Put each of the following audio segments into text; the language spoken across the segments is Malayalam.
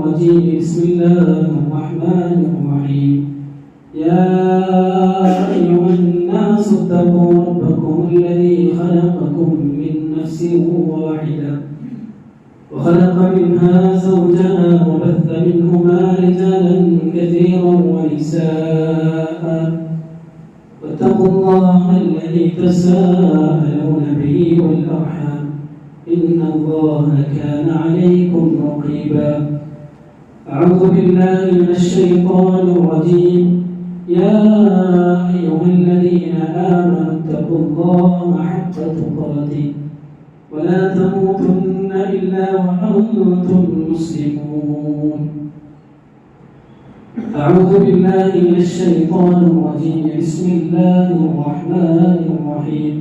الرجيم بسم الله الرحمن الرحيم يا أيها الناس اتقوا ربكم الذي خلقكم من نفس واحدة وخلق منها زوجها وبث منهما رجالا كثيرا ونساء واتقوا الله الذي تساءلون به والأرحام إن الله كان عليكم رقيبا أعوذ بالله من الشيطان الرجيم يا أيها الذين آمنوا اتقوا الله حق تقاته ولا تموتن إلا وأنتم مسلمون أعوذ بالله من الشيطان الرجيم بسم الله الرحمن الرحيم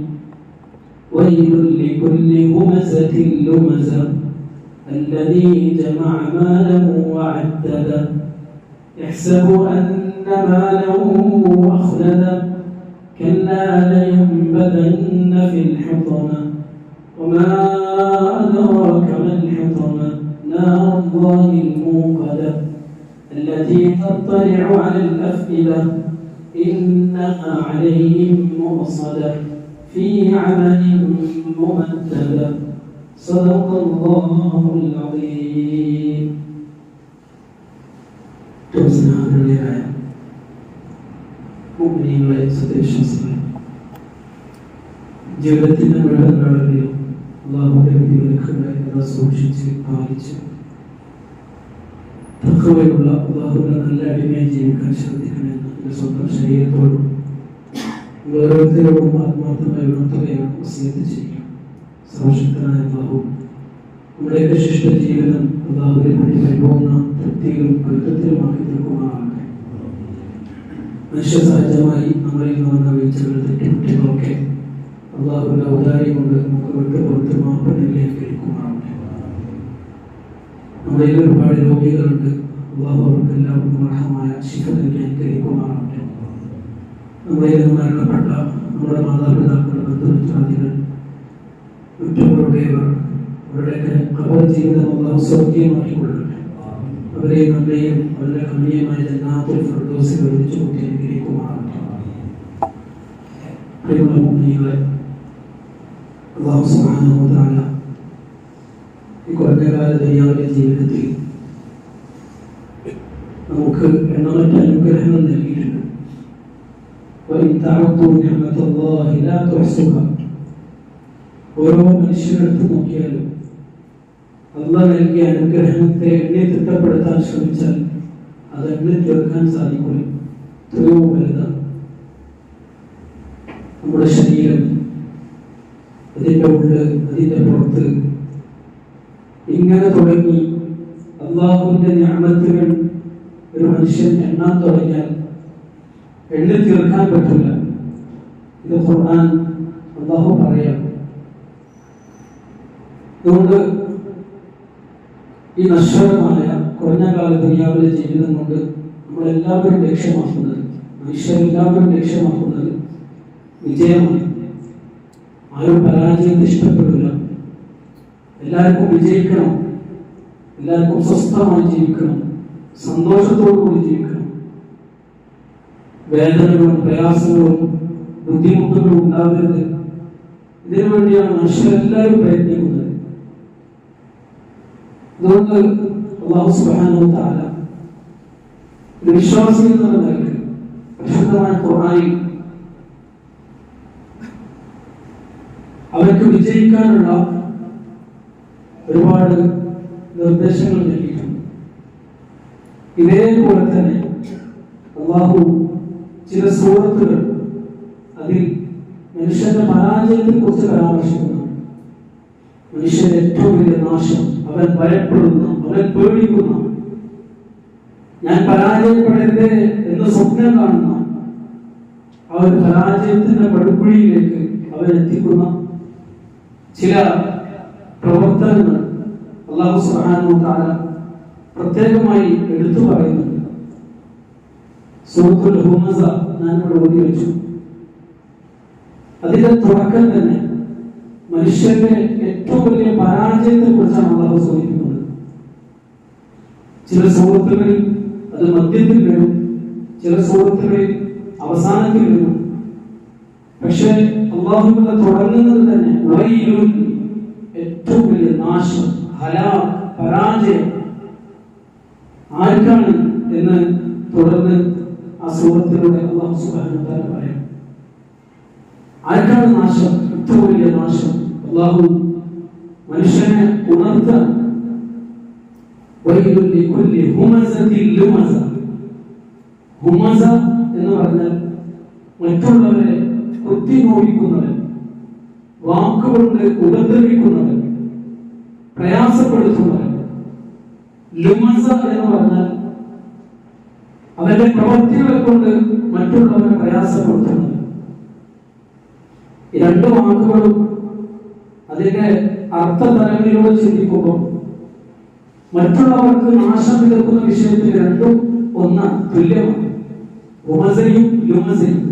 ويل لكل همزة لمزة الذي جمع ماله وعدده يحسب أن ماله أخلده كلا لينبذن في الحطمة وما أدراك ما الحطمة نار الله الموقدة التي تطلع على الأفئدة إنها عليهم مؤصدة في عمل ممددة صدق الله العظيم. മുഅ്മിനീങ്ങളെ, സത്യവിശ്വാസികളെ, ജീവിതത്തിന്റെ മുഴുവൻ നാളുകളിലും അല്ലാഹുവിന്റെ വിധിവിലക്കുകളെ സൂക്ഷിച്ച് പാലിച്ച് തഖ്വയുള്ള അല്ലാഹുവിന്റെ നല്ല അടിമയായി ജീവിക്കാൻ ശ്രദ്ധിക്കണമെന്ന് എൻ്റെ സ്വന്തം ശരീരത്തോടും ഓരോരുത്തരോടും ആത്മാർത്ഥമായി ഉണർത്തുകയാണ് വസിയത്ത് ചെയ്യുക. സർവശക്തനായ അല്ലാഹു നമ്മുടെയൊക്കെ ശിഷ്ട ജീവിതം അല്ലാഹുവിനെ പറ്റി പരിപൂർണ്ണ തൃപ്തിയിലും പൊരുത്തത്തിലുമാക്കി തീർക്കുമാറാകട്ടെ. മനുഷ്യസഹജമായി നമ്മളിൽ നിന്ന് വന്ന വീഴ്ചകൾ, തെറ്റുകുറ്റങ്ങളൊക്കെ അല്ലാഹുവിന്റെ ഔദാര്യം കൊണ്ട് നമുക്ക് വിട്ടുപുറത്ത് മാപ്പിലേക്ക് എടുക്കുമാറാകട്ടെ. നമ്മുടെ ഒരുപാട് രോഗികളുണ്ട്. അല്ലാഹു അവർക്ക് എല്ലാവർക്കും അർഹമായ ശിഫ നൽകി അനുഗ്രഹിക്കുമാറാകട്ടെ. നമ്മുടെ മരണപ്പെട്ട നമ്മുടെ മാതാപിതാക്കൾ, ബന്ധുമിത്രാദികൾ, ഉറ്റവരുടേവർ, അവരുടെയൊക്കെ ഖബർ ജീവിതം അല്ലാഹു സ്വർഗീയമാക്കിക്കൊള്ളട്ടെ. അവരെയും നമ്മെയും അവരുടെ കമനീയമായ ജന്നാത്തുൽ ഫിർദൗസിൽ ഒരുമിച്ച് കൂട്ടി അനുഗ്രഹിക്കുമാറാകട്ടെ. പ്രിയമുള്ള മുഅ്മിനീങ്ങളെ, അല്ലാഹു സുബ്ഹാനഹു വ തആല ഈ കുറഞ്ഞകാല ദുനിയാവിലെ ജീവിതത്തിൽ നമുക്ക് എണ്ണമറ്റ അനുഗ്രഹങ്ങൾ നൽകിയിട്ടുണ്ട്. ഓരോ മനുഷ്യരെടുത്ത് നോക്കിയാലും അല്ലാഹ് നൽകിയ അനുഗ്രഹത്തെ എണ്ണി തിട്ടപ്പെടുത്താൻ ശ്രമിച്ചാൽ അത് എണ്ണി തീർക്കാൻ സാധിക്കില്ല. എത്രയോ വലുതാണ് നമ്മുടെ ശരീരം, അതിൻ്റെ ഉള്ളിൽ, അതിൻ്റെ പുറത്ത്, ഇങ്ങനെ തുടങ്ങി അല്ലാഹുവിന്റെ നിഅമത്തുകൾ ഒരു മനുഷ്യൻ എണ്ണാൻ തുടങ്ങിയാൽ എണ്ണി തീർക്കാൻ പറ്റില്ല. ഇത് ഖുർആൻ അല്ലാഹു പറയാം. അതുകൊണ്ട് ഈ നശ്വരമായ കുറഞ്ഞ കാല ദുനിയാവിലെ ജീവിതം കൊണ്ട് നമ്മളെല്ലാവരും ലക്ഷ്യമാക്കുന്നത്, മനുഷ്യരെല്ലാവരും ലക്ഷ്യമാക്കുന്നത് വിജയമാണ്. ആരും പരാജയത്തെ ഇഷ്ടപ്പെടില്ല. എല്ലാവർക്കും വിജയിക്കണം, എല്ലാവർക്കും സ്വസ്ഥമായി ജീവിക്കണം, സന്തോഷത്തോടു കൂടി ജീവിക്കണം. വേദനകളും പ്രയാസങ്ങളും ബുദ്ധിമുട്ടുകളും ഉണ്ടാവരുത്. ഇതിനു വേണ്ടിയാണ് മനുഷ്യരെല്ലാവരും പ്രയത്നിക്കുന്നത്. അതുകൊണ്ട് അല്ലാഹു സുബ്ഹാനഹു വ തആല ഒരു വിശ്വാസി എന്ന നിലയ്ക്ക് പരിശുദ്ധമായ ഖുർആനിൽ അവർക്ക് വിജയിക്കാനുള്ള ഒരുപാട് നിർദ്ദേശങ്ങൾ നൽകിയിട്ടുണ്ട്. ഇതേപോലെ തന്നെ അല്ലാഹു ചില സൂറത്തുകൾ അതിൽ മനുഷ്യന്റെ പരാജയത്തെ കുറിച്ച് പരാമർശിക്കുന്നു. മനുഷ്യന്റെ ഏറ്റവും വലിയ നാശം അവൻ ഭയപ്പെടുന്ന, അവൻ പേടിക്കുന്ന, ഞാൻ പരാജയപ്പെടരുത് എന്ന് സ്വപ്നം കാണുന്ന ആ ഒരു പരാജയത്തിന്റെ പടുകുഴിയിലേക്ക് അവൻ എത്തിക്കുന്ന ചില പ്രവർത്തനങ്ങൾ അല്ലാഹു സുബ്ഹാനഹു വ തആല പ്രത്യേകമായി എടുത്തു പറയുന്നുണ്ട്. സൂറത്തുൽ ഹുമസ ഞാൻ ഇവിടെ ഓതി വെച്ചു. അതിന്റെ തുടക്കം തന്നെ മനുഷ്യന്റെ ഏറ്റവും വലിയ പരാജയത്തെ കുറിച്ചാണ് അല്ലാഹു സൂചിപ്പിക്കുന്നത്. ചില സുഹൃത്തുക്കളിൽ അത് മധ്യത്തിൽ വരും, ചില സുഹൃത്തുക്കളിൽ അവസാനത്തിൽ വരും. പക്ഷേ അല്ലാഹു തുടങ്ങുന്നത് തന്നെ വൈലുൻ, ഏറ്റവും വലിയ നാശം, ഹലാക്ക്, പരാജയം ആർക്കാണ് എന്ന് തുടർന്ന് ആ സൂറത്തിലൂടെ അല്ലാഹു സുബ്ഹാനഹു വ തആല പറയും. ആർക്കാണ് നാശം? ഏറ്റവും വലിയ നാശം. അല്ലാഹു മനുഷ്യനെ ഉണർത്താൻ വൈലുൻ ലികുല്ലി ഹുമസത്തിൻ ലുമസ. ഹുമസ എന്ന് പറഞ്ഞാൽ മറ്റുള്ളവരെ കുത്തി നോവിക്കുന്നവൻ, വാക്കുകൊണ്ട് ഉപദ്രവിക്കുന്നവൻ, പ്രയാസപ്പെടുത്തുന്നവൻ. ലുമസ എന്ന് പറഞ്ഞാൽ അവന്റെ പ്രവൃത്തികളെ കൊണ്ട് മറ്റുള്ളവരെ പ്രയാസപ്പെടുത്തുന്നവൻ. ഈ രണ്ട് വാക്കുകളും അതിന്റെ അർത്ഥതലങ്ങളിലൂടെ ചിന്തിക്കുമ്പോൾ മറ്റുള്ളവർക്ക് നാശം വിതക്കുന്ന വിഷയത്തിൽ രണ്ടും ഒന്നാണ്, തുല്യമാണ്. ഹുമസയും ലുമസയും.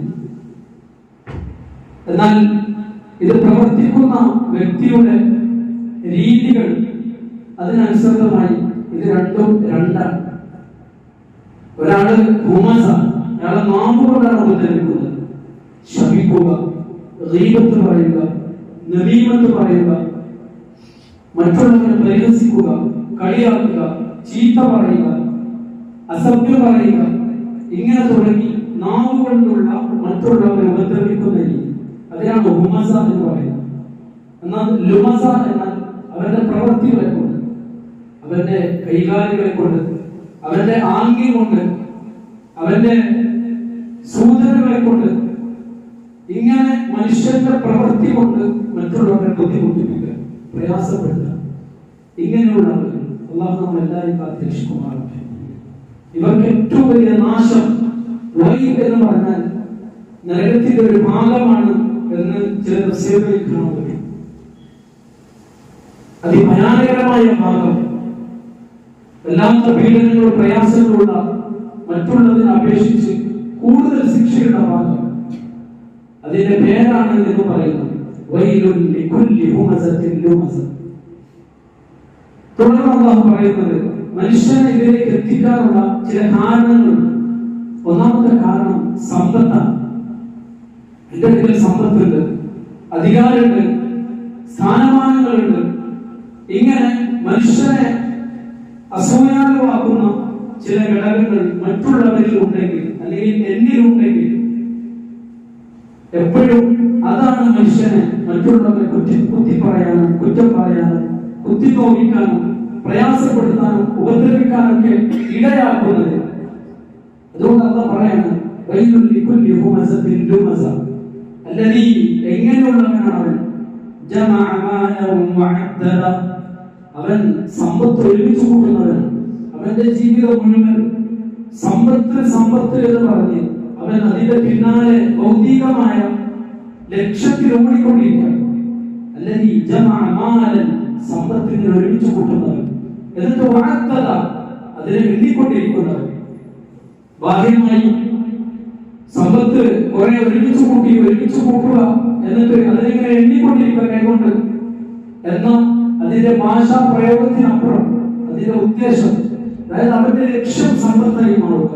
എന്നാൽ ഇത് പ്രവർത്തിക്കുന്ന വ്യക്തിയുടെ രീതികൾ അതിനനുസൃതമായി ഇത് രണ്ടും രണ്ടാണ്. ഒരാള് ഹുമസ, അയാളെ നാവുകൊണ്ടാണ് ഉപദ്രവിക്കുന്നത്. ശപിക്കുക, ഗീബത്ത് പറയുക, നമീമത്ത് പറയുക, മറ്റുള്ളവരെ പരിഹസിക്കുക, കളിയാക്കുക, ചീത്ത പറയുക, അസഭ്യം പറയുക, ഇങ്ങനെ തുടങ്ങി നാവുകൊണ്ടുള്ള മറ്റുള്ളവരെ ഉപദ്രവിക്കുന്ന രീതി, അതിനാണ് ഹുമസ എന്ന് പറയുന്നത്. എന്നാൽ ലുമസ എന്നാൽ അവന്റെ പ്രവൃത്തികളെ കൊണ്ട്, അവന്റെ കൈകാലുകളെ കൊണ്ട്, അവന്റെ ആംഗ്യം കൊണ്ട്, അവന്റെ സൂചനകളെ കൊണ്ട്, ഇങ്ങനെ മനുഷ്യന്റെ പ്രവൃത്തി കൊണ്ട് മറ്റുള്ളവരെ ബുദ്ധിമുട്ടിപ്പിക്കുക, പ്രയാസപ്പെടുത്തുക. ഇങ്ങനെയുള്ളവർ അല്ലാഹു നമ്മളെല്ലാവരും കാത്തിരക്ഷിക്കുമാറാകട്ടെ. ഇവർക്ക് ഏറ്റവും വലിയ നാശം വൈൽ എന്ന് പറഞ്ഞാൽ നരകത്തിന്റെ ഒരു ഭാഗമാണ് എന്ന് ചില തഫ്സീറുകളിൽ കാണാൻ പറ്റും. അതിഭയാനകരമായ ഭാഗം, വല്ലാത്ത പീഡനങ്ങളും പ്രയാസങ്ങളുള്ള, മറ്റുള്ളതിനെ അപേക്ഷിച്ച് കൂടുതൽ ശിക്ഷയുള്ള ഭാഗം, അതിന്റെ പേരാണ് എന്ന് പറയുന്നത് വൈലുൻ ലികുല്ലി ഹുമസത്തിൻ ലുമസ. തുടർന്ന് അല്ലാഹു പറയുന്നത് മനുഷ്യനെ ഇതിലേക്ക് എത്തിക്കാനുള്ള ചില കാരണങ്ങളുണ്ട്. ഒന്നാമത്തെ കാരണം സമ്പത്താണ്. എന്റെ അടുക്കൽ സമ്പത്തുണ്ട്, അധികാരമുണ്ട്, സ്ഥാനമാനങ്ങളുണ്ട്. ഇങ്ങനെ മനുഷ്യനെ അസൂയാലുവാക്കുന്ന ചില ഘടകങ്ങൾ മറ്റുള്ളവരിൽ ഉണ്ടെങ്കിൽ, അല്ലെങ്കിൽ എന്നിലുണ്ടെങ്കിൽ, എപ്പോഴും അതാണ് മനുഷ്യനെ മറ്റുള്ളവരെ കുത്തി പറയാനും, കുറ്റം പറയാനും, കുത്തി നോവിക്കാനും, പ്രയാസപ്പെടുത്താനും, ഉപദ്രവിക്കാനൊക്കെ ഇടയാക്കുന്നത്. അതുകൊണ്ട് അല്ലാഹു പറയാണ് വൈലുൽ ലികുല്ലി ഹുമസത്തിൻ ലുമസ. അല്ലദീ, എങ്ങനെയുള്ളവനാണ് അവൻ? ജമഅ മാലൻ വഅദ്ദദ. അവൻ സമ്പത്ത് ഒരുമിച്ച് കൂട്ടുന്നവൻ. അവന്റെ ജീവിതം മുഴുവൻ സമ്പത്ത് എന്ന് പറഞ്ഞ് അവൻ അതിന്റെ പിന്നാലെ ഭൗതികമായ ലക്ഷ്യത്തിൽ ഓടിക്കൊണ്ടിരിക്കുകയാണ്. അല്ലദീ ജമഅ മാലൻ, സമ്പത്തിനെ ഒരുമിച്ച് കൂട്ടുന്നവൻ. എന്നിട്ട് വഅദ്ദദ, അതിനെ എണ്ണിക്കൊണ്ടിരിക്കുന്നവൻ. ബാഹ്യമായി സമ്പത്ത് കുറെ ഒരുമിച്ച് കൂട്ടുക, എന്നിട്ട് അതിനെങ്ങനെ എണ്ണിക്കൊണ്ടിരിക്കുക കൈകൊണ്ട്. എന്നാൽ അതിന്റെ ഭാഷാ പ്രയോഗത്തിനപ്പുറം അതിന്റെ ഉദ്ദേശം, അതായത് അവന്റെ ലക്ഷ്യം സമ്പത്തായി മാറുക.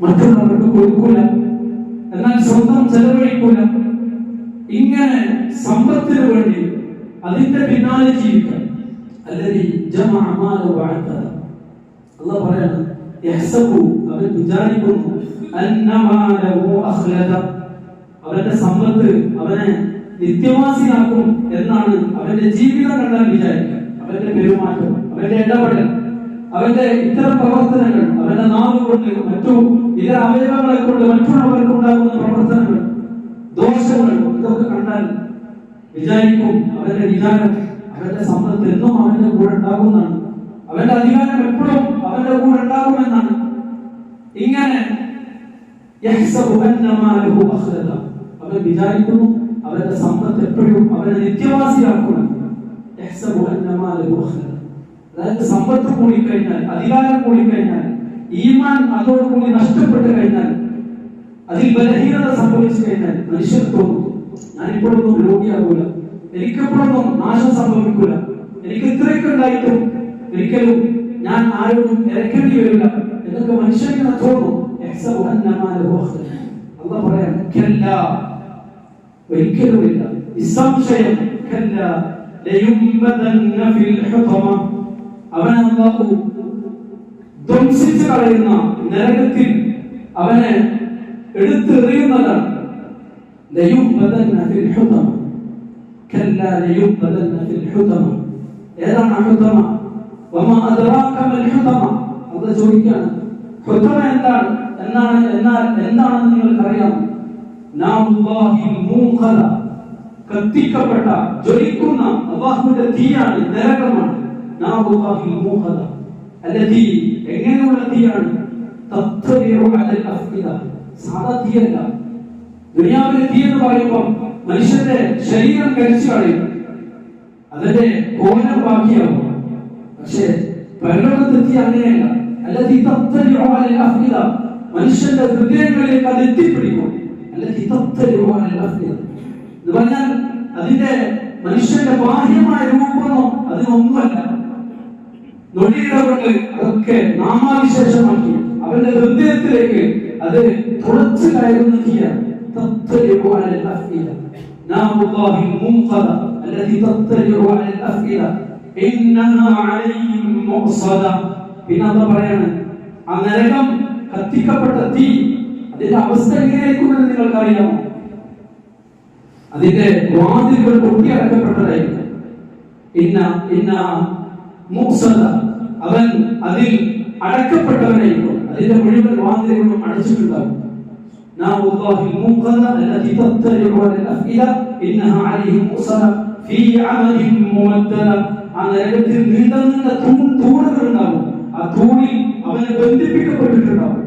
മറ്റുള്ളവർക്ക് കൊടുക്കൂല, എന്നാൽ സ്വന്തം ചെലവഴിക്കൂല. ഇങ്ങനെ സമ്പത്തിന് വേണ്ടി അതിന്റെ പിന്നാലെ ജീവിക്കാൻ. അല്ലദീ ജമഅ മാല വഅദ്ദദ. അല്ലാഹു പറയാണ് യഹ്സബു, അവൻ വിചാരിക്കുന്നു, അന്നമാലഹു അഖ്ലദ, അവന്റെ സമ്പത്ത് അവനെ നിത്യവാസിയാക്കും എന്നാണ് അവന്റെ ജീവിതം കണ്ടാൽ വിചാരിക്കുക. അവന്റെ പെരുമാറ്റം, അവന്റെ ഇടപെടൽ, അവന്റെ ഇത്തരം പ്രവർത്തനങ്ങൾ, അവന്റെ നാവ് കൊണ്ട്, മറ്റു ഇതര അവയവങ്ങളെ കൊണ്ട് മറ്റുള്ളവർക്ക് ഉണ്ടാകുന്ന പ്രവർത്തനങ്ങൾ, ദോഷങ്ങൾ, ഇതൊക്കെ കണ്ടാൽ വിചാരിക്കും, അവന്റെ വിചാരം അവന്റെ സമ്പത്ത് എന്നും അവന്റെ കൂടെ ഉണ്ടാകുന്നതാണ്, അവന്റെ അധികാരം എപ്പോഴും അവന്റെ കൂടെ ഉണ്ടാകുമെന്നാണ്. ഇങ്ങനെ യഹ്സബു അന്നമാലഹു അഖ്ലദ, അവൻ വിചാരിക്കുന്നു അവന്റെ സമ്പത്ത് എപ്പോഴും അവനെ നിത്യവാസിയാക്കണം. യഹ്സബു അന്നമാലഹു അഖ്ലദ, അതായത് സമ്പത്ത് കൂടിക്കഴിഞ്ഞാൽ, അധികാരം കൂടിക്കഴിഞ്ഞാൽ, ഈമാൻ അതോടുകൂടി നഷ്ടപ്പെട്ട് കഴിഞ്ഞാൽ, അതിൽ ബലഹീനത സംഭവിച്ചു കഴിഞ്ഞാൽ മനുഷ്യർ തോന്നും, ഞാനിപ്പോഴൊന്നും രോഗിയാകൂല, എനിക്കെപ്പോഴൊന്നും നാശം സംഭവിക്കൂല, എനിക്ക് ഇത്രയൊക്കെ ഉണ്ടായിട്ടും ഒരിക്കലും ഞാൻ ആരോടും ഇറക്കേണ്ടി വരില്ല എന്നൊക്കെ മനുഷ്യനെ തോന്നും. അള്ളാഹു പറയാൻ ഒരിക്കലുമില്ല, നിസ്സംശയം അവനെ അള്ളാഹു ധ്വംസിച്ചു കളയുന്ന നരകത്തിൽ അവനെ എടുത്തെറിയുന്നതാണ്. ഏതാണ് ഹുതമ? വമാ അദ്റാക മൽ ഹുതമ? അത് ചോദിക്കാണ്. ഹുതമ എന്താണെന്ന് നിങ്ങൾക്കറിയാം? നാമുല്ലാഹിൽ മൂഖദ, കത്തിക്കപ്പെട്ട ജ്വലിക്കുന്ന അല്ലാഹുവിന്റെ തീയാണ്, നരകമാണ്. നാമുല്ലാഹിൽ മൂഖദ അല്ലതി, എങ്ങനെയുള്ള തീയാണ്? തത്വരിഉ അലൽ അഫ്ഇദ, സാധാ തീയല്ല. ദുനിയാവിലെ തീ എന്ന് പറയുമ്പോൾ മനുഷ്യന്റെ ശരീരം കരിച്ചു കളയും, അതിന്റെ കോലം ബാക്കിയാവും. പക്ഷേ പരലോകത്തെ തീ അങ്ങനെയല്ല. അല്ലതി തത്വരിഉ അലൽ അഫ്ഇദ, മനുഷ്യന്റെ ഹൃദയങ്ങളിലേക്ക് അത് എത്തിപ്പിടിക്കും. അല്ലതി തത്വരിഉ അലൽ അഫ്ഇദ എന്ന് പറഞ്ഞാൽ അതിന്റെ മനുഷ്യന്റെ ബാഹ്യമായ രൂപമൊന്നും അതിനൊന്നുമല്ല. നൊടിയിടകൊണ്ട് അതൊക്കെ നാമാവിശേഷമാക്കി അവന്റെ ഹൃദയത്തിലേക്ക് അത് തുളച്ചു കയറുന്ന തീയാണ്. തത്വരിഉ അലൽ അഫ്ഇദ, നാമുല്ലാഹിൽ മുൻഖദ അല്ലതി തത്വരിഉ അലൽ അഫ്ഇദ ഇന്നഹാ അലൈഹിം മുഅ്സദ. പിന്നെ എന്താ പറയാണ്? ആ നരകം, കത്തിക്കപ്പെട്ട തീ, അതിന്റെ അവസ്ഥ എങ്ങനെയായിരിക്കുമെന്ന് നിങ്ങൾക്കറിയാമോ? അതിന്റെ വാതിലുകൾ പൊട്ടിയടക്കപ്പെട്ടതായിരിക്കും. അവൻ അതിൽ അടക്കപ്പെട്ടവനായിരിക്കും. അതിന്റെ മുഴുവൻ വാതിലുകളും അടച്ചിട്ടുണ്ടാകും. ആ നരകത്തിൽ നീണ്ട നീണ്ട തൂണുകൾ ഉണ്ടാവും. ആ തൂണിൽ അവനെ ബന്ധിപ്പിക്കപ്പെട്ടിട്ടുണ്ടാവും.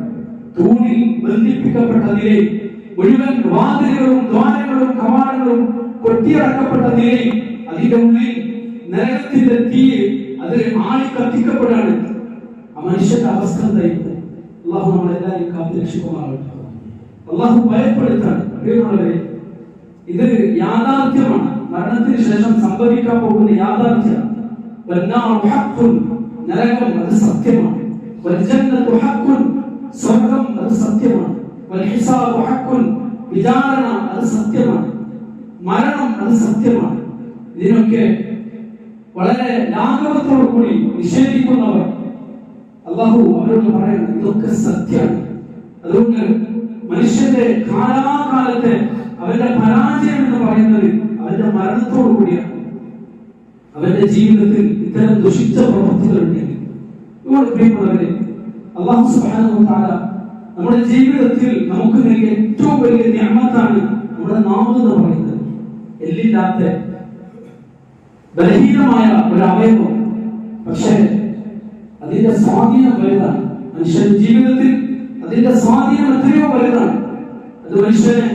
തൂണിൽ ബന്ധിപ്പിക്കപ്പെട്ട നിലയിൽ മുഴുവൻ വാതിലുകളും ദ്വാരങ്ങളും കവാടങ്ങളും കൊട്ടിയടക്കപ്പെട്ട നിലയിൽ അതിന്റെ ഉള്ളിൽ നരകത്തിന്റെ തീ അത് ആളി കത്തിക്കപ്പെടാണ്. ആ മനുഷ്യന്റെ അവസ്ഥ എന്തായിരിക്കും? അള്ളാഹു നമ്മളെല്ലാവരും കാത്തുരക്ഷിക്കുമാറാകട്ടെ. അള്ളാഹു ഭയപ്പെടുത്താണ്. പ്രിയമുള്ളവരെ, ഇത് യാഥാർത്ഥ്യമാണ്. മരണത്തിന് ശേഷം സംഭവിക്കാൻ പോകുന്ന യാഥാർത്ഥ്യം. നരകം അത് സത്യമാണ്. സ്വർഗം അത് സത്യമാണ്. വിചാരണ അത് സത്യമാണ്. മരണം അത് സത്യമാണ്. ഇതിനൊക്കെ വളരെ ലാഘവത്തോടു കൂടി നിഷേധിക്കുന്നവർ അല്ലാഹു അവരോട് പറയുന്നത് ഇതൊക്കെ സത്യമാണ്. അതുകൊണ്ട് മനുഷ്യന്റെ കാലാകാലത്തെ അവന്റെ പരാജയം എന്ന് പറയുന്നത് അവന്റെ മരണത്തോടു കൂടിയാണ്. അവന്റെ ജീവിതത്തിൽ ഇത്തരം ദുഷിച്ച പ്രവൃത്തികളുണ്ടെങ്കിൽ, ഇവിടെ പ്രിയമുള്ളവരെ, അല്ലാഹു സുബ്ഹാനഹു വ തആല നമ്മുടെ ജീവിതത്തിൽ നമുക്ക് നൽകിയ ഏറ്റവും വലിയ നിഅമത്താണ് നമ്മുടെ നാവ് എന്ന് പറയുന്നത്. എല്ലില്ലാത്ത ബലഹീനമായ ഒരു അവയവം, പക്ഷേ അതിന്റെ സ്വാധീനം വലുതാണ്. മനുഷ്യന്റെ ജീവിതത്തിൽ അതിന്റെ സ്വാധീനം എത്രയോ വലുതാണ്. അത് മനുഷ്യനെ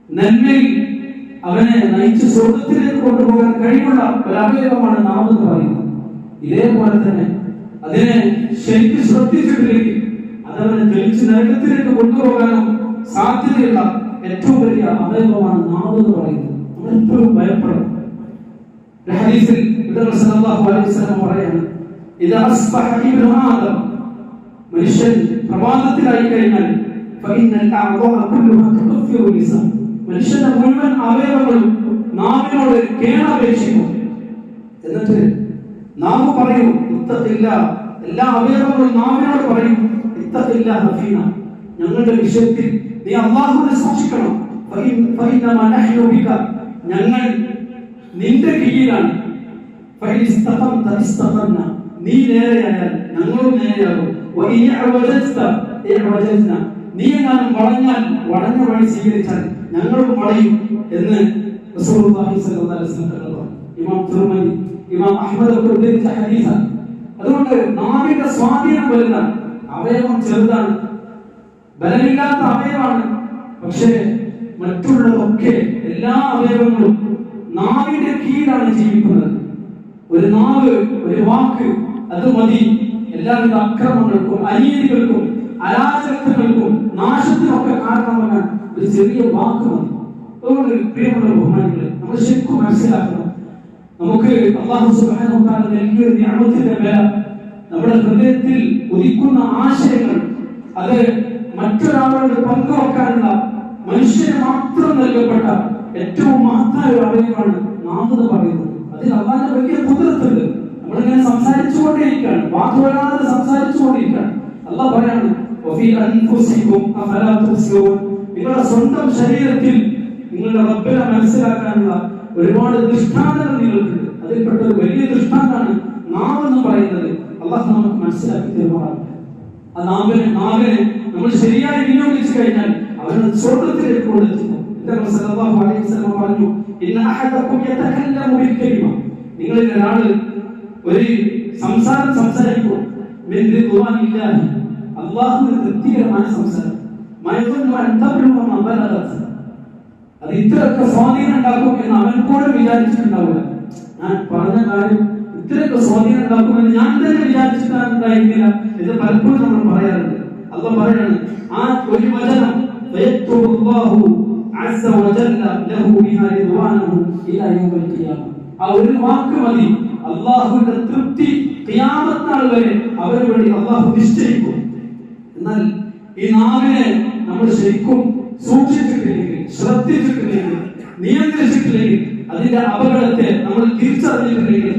നന്മയിൽ അവനെ നയിച്ച് സ്വർഗത്തിലേക്ക് കൊണ്ടുപോകാൻ കഴിവുള്ള ഒരു അവയവമാണ് നാവ് എന്ന് പറയുന്നത്. ഇതേപോലെ തന്നെ അതിനെ ശരിക്കും ശ്രദ്ധിച്ചിട്ടില്ലെങ്കിൽ അതവനെ തെളിച്ച് നരകത്തിലേക്ക് കൊണ്ടുപോകാനും സാധ്യതയുള്ള ഏറ്റവും വലിയ അവയവമാണ് നാവ് എന്ന് പറയുന്നത്. നമ്മൾ എപ്പോഴും ഭയപ്പെടണം. ഹദീസിൽ സല്ലല്ലാഹു അലൈഹി വസല്ലം പറയാണ്, ഇദാ അസ്ബഹ ഇബ്നു ആദം, മനുഷ്യൻ പ്രഭാതത്തിലായി കഴിഞ്ഞാൽ ഫഇന്നൽ അഅ്ദാഅ കുല്ലുഹാ തുകഫിറു ലിസാൻ, മനുഷ്യന്റെ മുഴുവൻ അവയവങ്ങളും നാവിനോട് കേണപേക്ഷിക്കും. എന്നിട്ട് നാവ് പറയും ഇത്തഖില്ലാ, എല്ലാ അവയവങ്ങളും നാവിനോട് പറയും ഇത്തഖില്ലാ ഫീന, ഞങ്ങളുടെ വിഷയത്തിൽ നീ അല്ലാഹുവിനെ സൂക്ഷിക്കണം. ഫഇന്നമാ നഹ്നു ബിക, ഞങ്ങൾ നിന്റെ കീഴിലാണ്. നീ നേരെയായാൽ ഞങ്ങളും നേരെയാകും. നീ എങ്ങാനും വളഞ്ഞാൽ, വളഞ്ഞ വഴി സ്വീകരിച്ചാൽ ഞങ്ങളും വളയും എന്ന് റസൂലുള്ളാഹി സ്വല്ലല്ലാഹു അലൈഹി വസല്ലം പറഞ്ഞു. ഇമാം തിർമിദി, ഇമാം അഹ്മദ് ഒക്കെ ഉദ്ധരിച്ച ഹദീസാണ്. അതുകൊണ്ട് നാവിന്റെ സ്വാധീനം വലുതാണ്. അവയവം ചെറുതാണ്, ബലമില്ലാത്ത അവയവമാണ്. പക്ഷേ മറ്റുള്ളതൊക്കെ, എല്ലാ അവയവങ്ങളും നാവിന്റെ കീഴിലാണ് ജീവിക്കുന്നത്. ഒരു നാവ്, ഒരു വാക്ക്, അത് മതി എല്ലാവിധ അക്രമങ്ങൾക്കും അനീതികൾക്കും അരാജകത്വങ്ങൾക്കും നാശത്തിനൊക്കെ കാരണമാകാൻ ഒരു ചെറിയ വാക്ക് മതി. അതുകൊണ്ട് പ്രിയമുള്ള ബഹുമാനികളെ, നമ്മൾ ശരിക്കും മനസ്സിലാക്കണം, നമുക്ക് അല്ലാഹു സുബ്ഹാനഹു വ തആല നൽകിയ നിഅമത്തിന്റെ വില നമ്മുടെ ഹൃദയത്തിൽ ഉദിക്കുന്ന ആശയങ്ങൾ അത് മറ്റൊരാളോട് പങ്കുവെക്കാനുള്ള മനുഷ്യന് മാത്രം നൽകപ്പെട്ട ഏറ്റവും മഹത്തായ ഒരു അവയവമാണ് നാം എന്ന് പറയുന്നത്. അതിൽ അള്ളാന്റെ വലിയ കുതിരത്തുണ്ട്. നമ്മളിങ്ങനെ സംസാരിച്ചുകൊണ്ടേയിരിക്കുകയാണ്, വാക്കുവരാതെ സംസാരിച്ചുകൊണ്ടിരിക്കുകയാണ്. അള്ളാഹ് പറയാണ്, നിങ്ങളുടെ സ്വന്തം ശരീരത്തിൽ നിങ്ങളുടെ റബ്ബിനെ മനസ്സിലാക്കാനുള്ള ഒരുപാട് ദൃഷ്ടാന്തങ്ങൾ നിങ്ങൾക്കുണ്ട്. അതിൽപ്പെട്ട ഒരു വലിയ ദൃഷ്ടാന്താണ് നാം എന്ന് പറയുന്നത്. അള്ളാഹ് നമുക്ക് മനസ്സിലാക്കി തരുമാറാണ്. ആ നാവിനെ നമ്മൾ ശരിയായി വിനിയോഗിച്ചു കഴിഞ്ഞാൽ അവനെ സ്വർഗ്ഗത്തിലേക്ക് കൊണ്ടെത്തുന്നു. സല്ലല്ലാഹു അലൈഹി വസല്ലം പറഞ്ഞു, ഇന്ന അഹദകും യതകല്ലമു ബിൽ കലിമ, നിങ്ങളിൽ ഒരാൾ ഒരു സംസാരം സംസാരിക്കും, മിൻ റിദ്വാനില്ലാഹി, അല്ലാഹുവിന്റെ തൃപ്തികരമായ സംസാരം, മയദുന്നു അൻ തബ്ലുഗ മാ ബലഗത്, അത് ഇത്രയൊക്കെ സ്വാധീനം ഉണ്ടാക്കും എന്ന് അവൻ പോലും വിചാരിച്ചിട്ടുണ്ടാവില്ല. ഞാൻ പറഞ്ഞ കാര്യം ഇത്രയൊക്കെ സ്വാധീനം ഉണ്ടാക്കുമെന്ന് ഞാൻ തന്നെ വിചാരിച്ചിട്ടുണ്ടായിരുന്നില്ല എന്ന് പലപ്പോഴും നമ്മൾ പറയാറുണ്ട്. അല്ലാഹ് പറയാണ്, ആ ഒരു വചനം ആ ഒരു വാക്ക് മതി അല്ലാഹുവിന്റെ തൃപ്തി ഖിയാമത്ത് നാൾ വരെ അവന് വേണ്ടി അല്ലാഹു നിശ്ചയിക്കും. എന്നാൽ ഈ നാവിനെ നമ്മൾ ശരിക്കും സൂക്ഷിച്ചിട്ടില്ലെങ്കിൽ, ശ്രദ്ധിച്ചിട്ടില്ലെങ്കിൽ, നിയന്ത്രിച്ചിട്ടില്ലെങ്കിൽ, അതിന്റെ അപകടത്തെ നമ്മൾ തിരിച്ചറിഞ്ഞിട്ടില്ലെങ്കിൽ,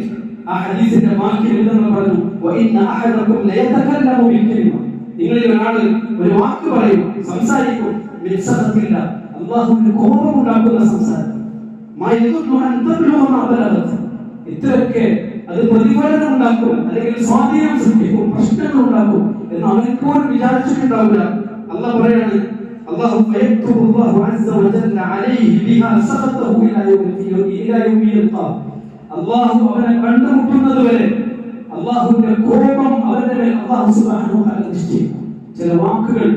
ആ ഹദീസിന്റെ വാക്യം എന്തെന്ന് പറഞ്ഞു, വഇന്ന അഹദകും ലയതകല്ലമു ബിൽ കലിമ, നിങ്ങളിൽ ഒരാൾ ഒരു വാക്ക് പറയും, സംസാരിക്കും, മിസ്സഖത്തില്ല, അല്ലാഹുവിന് കോപമുണ്ടാക്കുന്ന സംസാരം, മയദുന്നു അൻ തബ്ലുഗ മാ ബലഗത്, ഇത്രയൊക്കെ അത് പ്രതിഫലനം ഉണ്ടാക്കും, അല്ലെങ്കിൽ സ്വാധീനം സൃഷ്ടിക്കും, പ്രശ്നങ്ങൾ ഉണ്ടാക്കും എന്ന് അവനെപ്പോലും വിചാരിച്ചിട്ടുണ്ടാവില്ല. അല്ലാഹ് പറയാണ്, അല്ലാഹു ഫയക്തുബുല്ലാഹു അസ്സ വജല്ല അലൈഹി ബിഹാ സഖതഹു ഇലാ യൗമി യൽഖാ, അല്ലാഹു അവനെ കണ്ടുമുട്ടുന്നത് വരെ അല്ലാഹുവിന്റെ കോപം അവന്റെ മേൽ അല്ലാഹു സുബ്ഹാനഹു വ തആല നിശ്ചയിക്കും. ചില വാക്കുകൾ,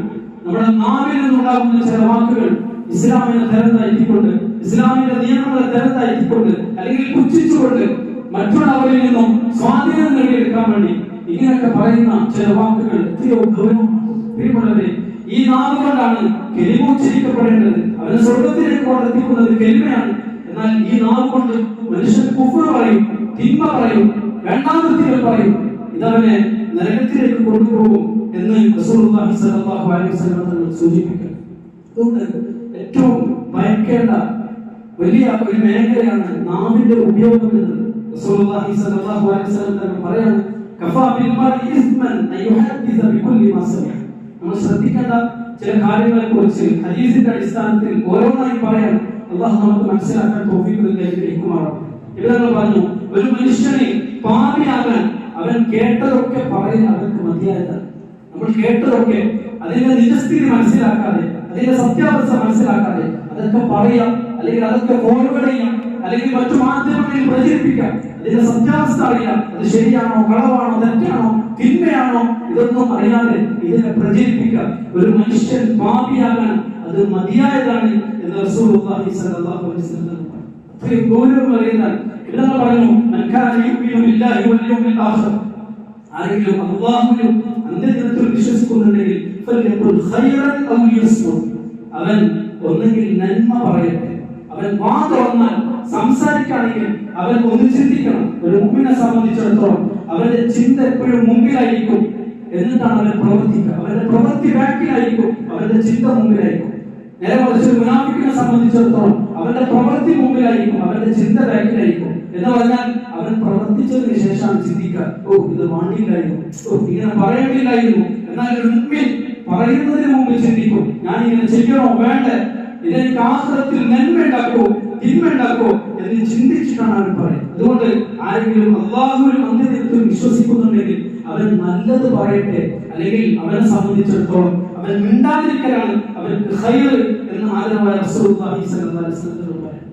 നമ്മുടെ നാവിൽ നിന്നുണ്ടാകുന്ന ചില വാക്കുകൾ ഇസ്ലാമിനെ തരംതാഴ്ത്തിക്കൊണ്ട്, ഇസ്ലാമിന്റെ നിയമങ്ങളെ തരംതാഴ്ത്തിക്കൊണ്ട്, അല്ലെങ്കിൽ പുച്ഛിച്ചുകൊണ്ട് മറ്റുള്ളവരിൽ നിന്നും സ്വാധീനം നേടിയെടുക്കാൻ വേണ്ടി ഇങ്ങനെയൊക്കെ പറയുന്ന ചില വാക്കുകൾ എത്രയോ ഗൗരവമാണ്. പ്രിയമുള്ളവരെ, ഈ നാവ് കൊണ്ടാണ് കെലിമ ഉച്ചരിക്കപ്പെടേണ്ടത്. അവനെ സ്വർഗ്ഗത്തിലേക്ക് കൊണ്ടെത്തിക്കുന്നത് കെലിമയാണ്. എന്നാൽ ഈ നാവ് കൊണ്ട് മനുഷ്യൻ കുഫ്ർ പറയും, തിന്മ പറയും, വേണ്ടാവൃത്തികൾ പറയും, ഇതവനെ നരകത്തിലേക്ക് കൊണ്ടുപോകും എന്ന് റസൂലുള്ളാഹി സ്വല്ലല്ലാഹു അലൈഹി വസല്ലം തങ്ങൾ സൂചിപ്പിക്കുന്നു. അതുകൊണ്ട് ഏറ്റവും ഭയക്കേണ്ട വലിയ ഒരു മേഖലയാണ് നാവിന്റെ ഉപയോഗം എന്നത്. റസൂലുള്ളാഹി സ്വല്ലല്ലാഹു അലൈഹി വസല്ലം തങ്ങൾ പറയാണ്, കഫാ ബിൽ മർഇ ഇസ്മൻ അൻ യുഹദ്ദിസ ബികുല്ലി മാ സമിഅ. നമ്മൾ ശ്രദ്ധിക്കേണ്ട ചില കാര്യങ്ങളെ കുറിച്ച് ഹദീസിന്റെ അടിസ്ഥാനത്തിൽ ഓരോന്നായി പറയാൻ അല്ലാഹു നമുക്ക് മനസ്സിലാക്കാൻ തൗഫീഖ് നൽകുമാറാകട്ടെ. ഇവിടെ നമ്മൾ പറഞ്ഞു, ഒരു മനുഷ്യനെ പാപിയാകാൻ അവൻ കേട്ടതൊക്കെ പറയാൻ അവർക്ക് മതിയായതാണ്. നമ്മൾ കേട്ടതൊക്കെ അതിന്റെ നിജസ്ഥിതി മനസ്സിലാക്കാതെ, അതിന്റെ സത്യാവസ്ഥ മനസ്സിലാക്കാതെ അതൊക്കെ പറയാം, അല്ലെങ്കിൽ അതൊക്കെ ഫോർവേഡ് ചെയ്യാം, അല്ലെങ്കിൽ മറ്റു മാധ്യമങ്ങളിൽ പ്രചരിപ്പിക്കാം. അതിന്റെ സത്യാവസ്ഥ അറിയാം, അത് ശരിയാണോ, കളവാണോ, തെറ്റാണോ, തിന്മയാണോ, ഇതൊന്നും അറിയാതെ ഇതിനെ പ്രചരിപ്പിക്കാം. ഒരു മനുഷ്യൻ പാപിയാകാൻ അത് മതിയായതാണ് എന്ന് റസൂലുള്ളാഹി സ്വല്ലല്ലാഹു അലൈഹി വസല്ലം അത്രയും ഗൗരവം അറിയുന്നതാണ്. ഇവിടെ പറഞ്ഞു, മൻ കാന യുമിനു ബില്ലാഹി വൽ യൗമിൽ ആഖിർ, ആരെങ്കിലും അല്ലാഹുവിലും അന്ത്യദിനത്തിൽ വിശ്വസിക്കുന്നുണ്ടെങ്കിൽ ഫൽയഖുൽ ഖൈറൻ ഔ ലിയസ്മുത്, അവൻ ഒന്നെങ്കിൽ നന്മ പറയട്ടെ. അവൻ വാ തുറന്നാൽ സംസാരിക്കുകയാണെങ്കിൽ അവൻ ഒന്ന് ചിന്തിക്കണം. ഒരു മുഅ്മിനെ സംബന്ധിച്ചിടത്തോളം അവന്റെ ചിന്ത എപ്പോഴും മുമ്പിലായിരിക്കും, എന്നിട്ടാണ് അവൻ പ്രവർത്തിക്കുക. അവന്റെ പ്രവൃത്തി ബാക്കിലായിരിക്കും, അവന്റെ ചിന്ത മുമ്പിലായിരിക്കും. നേരെ മറിച്ച് ഒരു മുനാഫിക്കിനെ സംബന്ധിച്ചിടത്തോളം അവന്റെ പ്രവൃത്തി മുമ്പിലായിരിക്കും, അവന്റെ ചിന്ത ബാക്കിലായിരിക്കും. എന്ന് പറഞ്ഞാൽ അവൻ പ്രവർത്തിച്ചതിന് ശേഷമാണ് ചിന്തിക്കുക, ഓ ഇത് വേണ്ടിയില്ലായിരുന്നു, ഓ ഇങ്ങനെ പറയേണ്ടിയില്ലായിരുന്നു. എന്നാൽ ഒരു മുമ്പിൽ പറയുന്നതിന് മുമ്പ് ചിന്തിക്കും, ഞാൻ ഇങ്ങനെ ചെയ്യണോ വേണ്ട, ഇതെനിക്ക് ആഖിറത്തിൽ നന്മ ഉണ്ടാക്കോ തിന്മ ഉണ്ടാക്കോ എന്ന് ചിന്തിച്ചിട്ടാണ് അവൻ പറയുന്നത്. അതുകൊണ്ട് ആരെങ്കിലും അല്ലാഹുവിൽ അന്ത്യദിനത്തിൽ വിശ്വസിക്കുന്നുണ്ടെങ്കിൽ അവൻ നല്ലത് പറയട്ടെ, അല്ലെങ്കിൽ അവനെ സംബന്ധിച്ചിടത്തോളം അവൻ മിണ്ടാതിരിക്കലാണ് അവർക്ക് ഖൈർ എന്ന് ആദരവായ റസൂലുള്ളാഹി സ്വല്ലല്ലാഹു അലൈഹി വസല്ലം പറഞ്ഞു.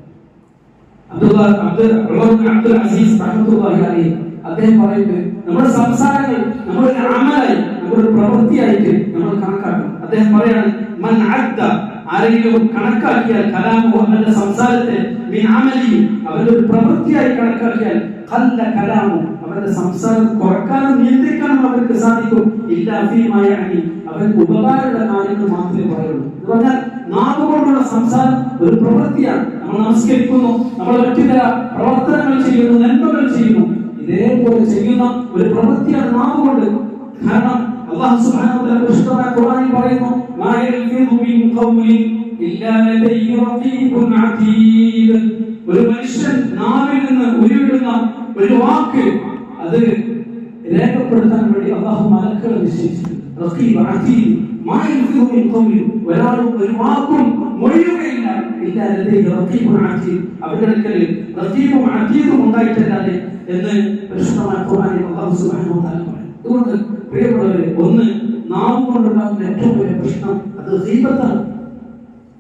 അബ്ദുൽ അസീസ് റഹ്മത്തുള്ളാഹി അലൈഹി അദ്ദേഹം പറയുന്നത്, നമ്മുടെ സംസാരങ്ങൾ നമ്മുടെ അമലായി, നമ്മുടെ പ്രവൃത്തിയായിട്ട് നമ്മൾ കണക്കാക്കണം. അദ്ദേഹം പറയാണ്, മൻ അദ്ദ, ആരെങ്കിലും കണക്കാക്കിയാൽ കലാമു, അവന്റെ സംസാരത്തെ, മിൻ അമലി, അവന്റെ ഒരു പ്രവൃത്തിയായി കണക്കാക്കിയാൽ ഖല്ല കലാമു, അവന്റെ സംസാരം കുറക്കാനും നിയന്ത്രിക്കാനും അവർക്ക് സാധിക്കും. ഇല്ലാ ഫീമാ യഅനി, അവർക്ക് ഉപകാരമുള്ള കാര്യങ്ങൾ മാത്രമേ പറയുള്ളൂ. എന്ന് പറഞ്ഞാൽ നാവ് കൊണ്ടുള്ള സംസാരം ഒരു പ്രവൃത്തിയാണ്. നമ്മൾ നമസ്കരിക്കുന്നു, നമ്മൾ മറ്റു ചില പ്രവർത്തനങ്ങൾ ചെയ്യുന്നു, നന്മകൾ ചെയ്യുന്നു, ഇതേപോലെ ചെയ്യുന്ന ഒരു പ്രവൃത്തിയാണ് നാവ് കൊണ്ട്. കാരണം അല്ലാഹു സുബ്ഹാനഹു വ തആല പരിശുദ്ധമായ ഖുർആനിൽ പറയുന്നു, മാ യൽഫിദു മിൻ ഖൗലിൻ ഇല്ലാ ലദൈഹി റഖീബുൻ അതീദ്. ഒരു മനുഷ്യൻ നാവിൽ നിന്ന് ഉരുവിടുന്ന ഒരു വാക്ക് അത് രേഖപ്പെടുത്താൻ വേണ്ടി അല്ലാഹു മലക്കുകളെ നിശ്ചയിച്ചിട്ടുണ്ട്. റഖീബ് അതീദ്. മാ യൽഫിദു മിൻ ഖൗലിൻ, ഒരാളും ഒരു വാക്കും മൊഴിയുകയില്ല ഇല്ലാ ലദൈഹി റഖീബുൻ അതീദ്, അവരുടെ അടുക്കൽ റഖീബും അതീദും ഉണ്ടായിട്ടല്ലാതെ എന്ന് പരിശുദ്ധമായ ഖുർആനിൽ അല്ലാഹു സുബ്ഹാനഹു വ തആല പറയുന്നു. അതുകൊണ്ട് പ്രിയമുള്ളവരെ, ഒന്ന് നാവ് കൊണ്ടുണ്ടാകുന്ന ഏറ്റവും വലിയ പ്രശ്നം അത് ഗീബത്താണ്.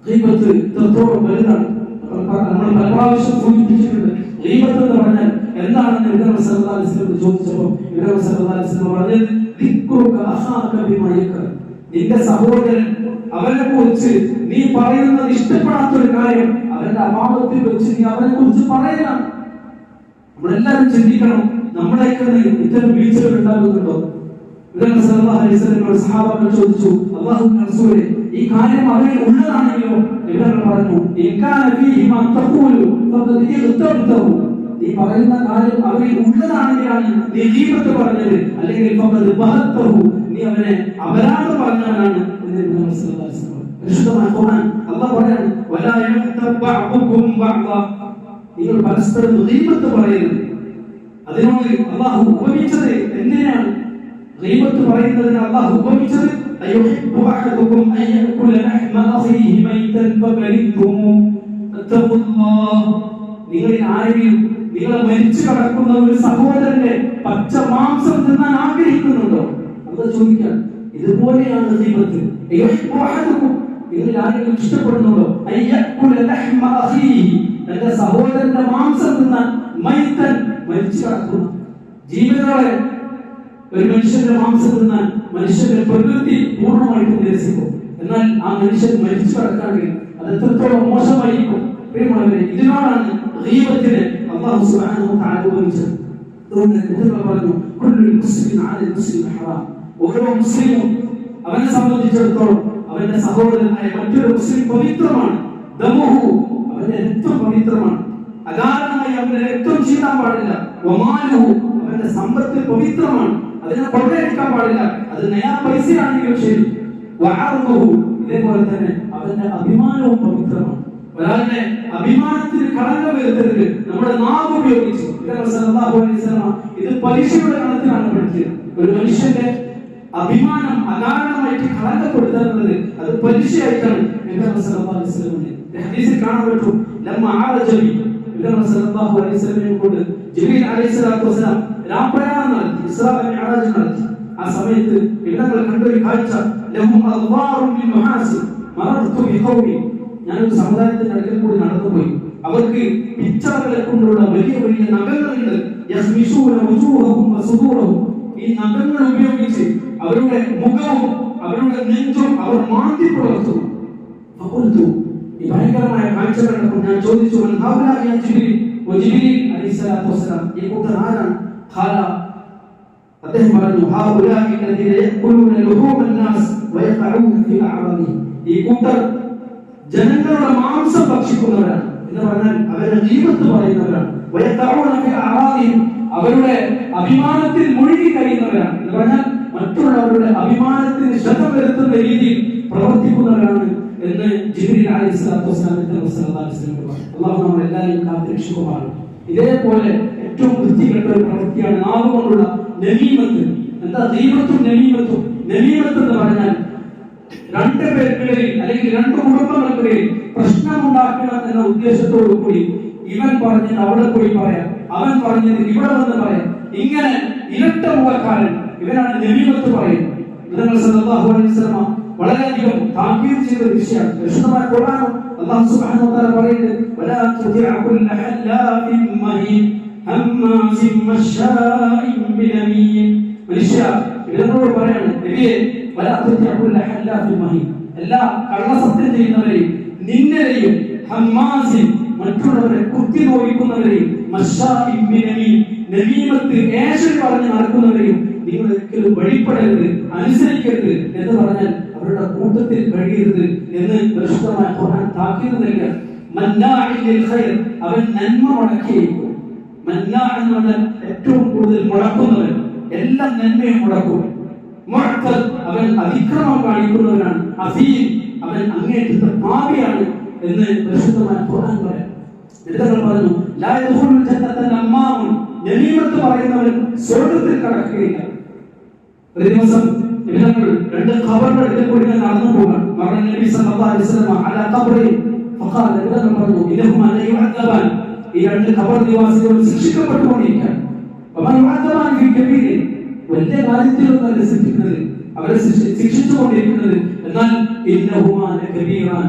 ഗീബത്ത് ഇത്രത്തോളം വലുതാണ്. നമ്മൾ പല പ്രാവശ്യം സൂചിപ്പിച്ചിട്ടുണ്ട്. ഗീബത്ത് എന്ന് പറഞ്ഞാൽ എന്താണെന്ന് നബി സല്ലല്ലാഹു അലൈഹി വസല്ലം ചോദിച്ചപ്പോൾ നബി സല്ലല്ലാഹു അലൈഹി വസല്ലം പറഞ്ഞത്, ദിക്റുക അഖാക ബിമാ യക്റഹ്. നിന്റെ സഹോദരൻ അവനെ കുറിച്ച് നീ പറയുന്നത് ഇഷ്ടപ്പെടാത്ത ഒരു കാര്യം അവന്റെ അഭാവത്തിൽ വെച്ച് നീ അവനെ കുറിച്ച് പറയലാണ്. നമ്മളെല്ലാവരും ചിന്തിക്കണം, നമ്മളെയൊക്കെ ഇത്തരം വീഴ്ചകൾ ഉണ്ടാകുന്നുണ്ടോ? നബി സല്ലല്ലാഹു അലൈഹി വസല്ലം സഹാബാക്കൾ ചോദിച്ചു, അല്ലാഹുവിന്റെ റസൂലേ, ഈ കാര്യം അവരിൽ ഉള്ളതാണെങ്കിലോ? നബി പറഞ്ഞു, ഇൻകാന ഫീഹി മാ തഖൂലു ഫഖദ് ഇഗ്തബതഹു. നീ പറയുന്ന കാര്യം അവരിൽ ഉള്ളതാണെങ്കിലാണ് നീ ഗീബത്ത് പറഞ്ഞത്, അല്ലെങ്കിൽ ഫഖദ് ബഹതഹു, നീ അവനെ അപരാധം പറഞ്ഞവനാണ് എന്ന് നബി സല്ലല്ലാഹു അലൈഹി വസല്ലം. പരിശുദ്ധമായ ഖുർആൻ അല്ലാഹു പറയാണ്, വലാ യതബഅകും ബഅദ. നിങ്ങൾ പരസ്പരം ഗീബത്ത് പറയരുത്. അതിനോട് അല്ലാഹു ഉപമിച്ചത് എന്തിനാണ്? ഗീബത്ത് പറയുന്നതിന് അല്ലാഹു ഉപമിച്ചത്, അയ്യുഹിബ്ബു അഹദുകും അൻ യഅകുല ലഹ്മ അഖീഹി മൈതൻ ഫകരിഹ്തുമു അത്തഖുല്ലാഹ്. നിങ്ങളിൽ ആരെങ്കിലും നിങ്ങളെ മരിച്ചു കിടക്കുന്ന ഒരു സഹോദരന്റെ പച്ച മാംസം തിന്നാൻ ആഗ്രഹിക്കുന്നുണ്ടോ? അത് ചോദിക്കാൻ. ഇതുപോലെയാണ് ഗീബത്ത്. അയ്യുഹിബ്ബു അഹദുകും, നിങ്ങളിൽ ആരെങ്കിലും ഇഷ്ടപ്പെടുന്നുണ്ടോ? അൻ യഅകുല ലഹ്മ അഖീഹി, തന്റെ സഹോദരന്റെ മാംസം തിന്നാൻ, മൈതൻ മരിച്ചു കിടക്കുന്ന ജീവനോടെ ഒരു മനുഷ്യന്റെ മാംസം തിന്നാൻ മനുഷ്യന്റെ പ്രകൃതി പൂർണ്ണമായിട്ടും നിരസിക്കും. എന്നാൽ ആ മനുഷ്യൻ മരിച്ചു കിടക്കാണെങ്കിൽ അത് എത്രത്തോളം മോശമായിരിക്കും. പ്രിയമുള്ളവരെ, ഇതിനോടാണ് ഗീബത്തിനെ അല്ലാഹു സുബ്ഹാനഹു വ തആല ഉപമിച്ചത്. അതുകൊണ്ട് നബി പറഞ്ഞു, കുല്ലു മുസ്ലിമിൻ അലൽ മുസ്ലിമി ഹറാം. ഓരോ മുസ്ലിമും അവനെ സംബന്ധിച്ചിടത്തോളം അവന്റെ സഹോദരനായ മറ്റൊരു മുസ്ലിം പവിത്രമാണ്. ദമുഹു, അവന്റെ രക്തം പവിത്രമാണ്. അകാരണമായി അവന്റെ രക്തം ചീന്താൻ പാടില്ല. വമാലുഹു, അവന്റെ സമ്പത്ത് പവിത്രമാണ്, അതിനെ കൊള്ളയടിക്കാൻ പാടില്ല. അത് നയാ പൈസയാണെങ്കിലും ശരി. വഅർദുഹു, ഇതേപോലെ തന്നെ അവന്റെ അഭിമാനവും പവിത്രമാണ്. ഒരാളുടെ അഭിമാനത്തിന് കളങ്കം വരുത്തരുത്. നമ്മുടെ നാവ് ഉപയോഗിച്ച് സല്ലല്ലാഹു അലൈഹി വസല്ലം ഇത് പലിശയുടെ കണക്കിലാണ് പഠിച്ചത്. ഒരു മനുഷ്യന്റെ അഭിമാനം അകാരണമായിട്ട് കളങ്കപ്പെടുത്തുന്നത് അത് പലിശയായിട്ടാണ് സല്ലല്ലാഹു അലൈഹി വസല്ലം ഹദീസിൽ കാണാൻ പറ്റും. ലമ്മ ആറജബി സല്ലല്ലാഹു അലൈഹി വസല്ലം കൊണ്ട് ജിബ്രീൽ അലൈഹിസ്സലാത്തു വസ്സലാം രാപ്രയാണം നടത്തി, ഇസ്രാ മിഅ്റാജ് നടത്തി. ആ സമയത്ത് ഇടങ്ങൾ കണ്ടൊരു കാഴ്ച, ലഹും അദ്വാറുൻ മിൻ മുഹാസിബ് മറർതു ബിഖൗമി. ഞാനൊരു സമുദായത്തിന്റെ അടുക്കൽ കൂടി നടന്നുപോയി. അവർക്ക് പിച്ചളകളെ കൊണ്ടുള്ള വലിയ വലിയ നഖങ്ങളുണ്ട്. യസ്മിശൂന വുജൂഹഹും വസുദൂറഹും. ഈ നഖങ്ങൾ ഉപയോഗിച്ച് അവരുടെ മുഖവും അവരുടെ നെഞ്ചും അവർ മാറ്റി പുലർത്തുന്നു. ഫഖുൽതു, ഈ ഭയങ്കരമായ കാഴ്ച കണ്ടപ്പോൾ ഞാൻ ചോദിച്ചു, മൻ ഹൗലാഇ യാ ജിബ്രീൽ? ജിബ്രീൽ അലൈഹിസ്സലാത്തു വസ്സലാം, ഈ കൂട്ടർ ആരാണ്? ഖാല, അദ്ദേഹം പറഞ്ഞു, ഹൗലാഇ അല്ലദീന യഅകുലൂന ലുഹൂമൻ നാസ് വയഖഊന ഫീ അഅറാദിഹിം. ഈ കൂട്ടർ ജനങ്ങളുടെ മാംസം ഭക്ഷിക്കുന്നവരാണ് എന്ന് പറഞ്ഞാൽ അവരുടെ ഗീബത്ത് പറയുന്നവരാണ്. വയഖഊന ഫീ അഅറാദിഹിം, അവരുടെ അഭിമാനത്തിൽ മുഴുകി കഴിയുന്നവരാണ് എന്ന് പറഞ്ഞാൽ മറ്റുള്ളവരുടെ അഭിമാനത്തിന് ക്ഷതം വരുത്തുന്ന രീതിയിൽ പ്രവർത്തിക്കുന്നവരാണ് എന്ന് ജിബ്രീൽ അലൈഹിസ്സലാത്തു വസ്സലാം പറഞ്ഞു. അല്ലാഹു നമ്മളെല്ലാവരെയും കാത്തുരക്ഷിക്കുമാറാകട്ടെ. ഇതേപോലെ ഏറ്റവും വൃത്തികെട്ട ഒരു പ്രവൃത്തിയാണ് നാവ് കൊണ്ടുള്ള നമീമത്ത്. എന്താ ഗീബത്തും നമീമത്തും? നമീമത്ത് എന്ന് പറഞ്ഞാൽ രണ്ട് പേർക്കിടയിൽ അല്ലെങ്കിൽ രണ്ട് കുടുംബങ്ങൾക്കിടയിൽ പ്രശ്നമുണ്ടാക്കണം എന്ന ഉദ്ദേശത്തോടു കൂടി ഇവൻ പറഞ്ഞത് അവിടെ പോയി പറയാം, അവൻ പറഞ്ഞത് ഇവിടെ വന്ന് പറയാം. ഇങ്ങനെ ഇരട്ട മുഖക്കാരൻ, ഇവനാണ് നമീമത്ത് പറയുന്നത്. നബി സല്ലല്ലാഹു അലൈഹി വസല്ലം വളരെയധികം താക്കീത് ചെയ്ത വിഷയമാണ്. പരിശുദ്ധമായ ഖുർആനിൽ അല്ലാഹു സുബ്ഹാനഹു വ തആല പറയുന്നത്, വലാ തുതിഅ കുല്ല ഹല്ലാഫിൻ മഹീൻ ഹമ്മാസിൻ മശാഇൻ ബിനമീൻ. മനുഷ്യ ഇവനോട് പറയാണ്, നബിയെ, വലാ തുതിഅ കുല്ല ഹല്ലാഫിൻ മഹീൻ, എല്ലാ കള്ളസത്യം ചെയ്യുന്നവരെയും നിന്നരെയും ഹമ്മാസിൻ മറ്റുള്ളവരെ കുത്തി നോവിക്കുന്നവരെയും മശാഇൻ ബിനമീൻ നമീമത്ത് ഏഷണി പറഞ്ഞ് നടക്കുന്നവരെയും നിങ്ങൾ ഒരിക്കലും വഴിപ്പെടരുത്, അനുസരിക്കരുത് എന്ന് പറഞ്ഞാൽ അവരുടെ കൂട്ടത്തിൽ കഴിയരുത് എന്ന് പരിശുദ്ധമായ ഖുർആൻ താക്കീത് നൽകുക. മന്നാഇ ലിൽ ഖൈർ, അവൻ നന്മ മുടക്കിയിരിക്കും. മന്ന എന്ന് പറഞ്ഞാൽ ഏറ്റവും കൂടുതൽ മുടക്കുന്നവൻ, എല്ലാം നന്മയും മുടക്കും. മുഅ്തദ് അവൻ അതിക്രമം കാണിക്കുന്നവനാണ്. അസീം അവൻ അങ്ങേയറ്റത്തെ പാപിയാണ് എന്ന് പരിശുദ്ധമായ ഖുർആൻ പറയുന്നു. എന്നിട്ട് പറഞ്ഞു ലാ യദ്ഖുലുൽ ജന്നത നമ്മാമുൻ, നമീമത്ത് പറയുന്നവൻ സ്വർഗ്ഗത്തിൽ കടക്കുകയില്ല. ഒരു ദിവസം ഇവങ്ങൾ രണ്ട് ഖബറിന്റെ അടുത്ത് കൂടി നടന്നു പോകാൻ മറ നബി സല്ലല്ലാഹു അലൈഹി വസല്ലം അലാ ഖബറി ഫഖാല ഇവങ്ങൾ പറഞ്ഞു ഇന്നഹുമാ ലാ യുഅദ്ദബാൻ, ഈ രണ്ട് ഖബർ നിവാസികൾ ശിക്ഷിക്കപ്പെട്ടുകൊണ്ടിരിക്കുകയാണ്. വമൻ യുഅദ്ദബാൻ ഫീ കബീരി, വലിയ കാര്യത്തിലൊന്നും ശിക്ഷിക്കുന്നത്, അവരെ ശിക്ഷിച്ചുകൊണ്ടിരിക്കുന്നത്. എന്നാൽ ഇന്നഹുമാ ലകബീറാൻ,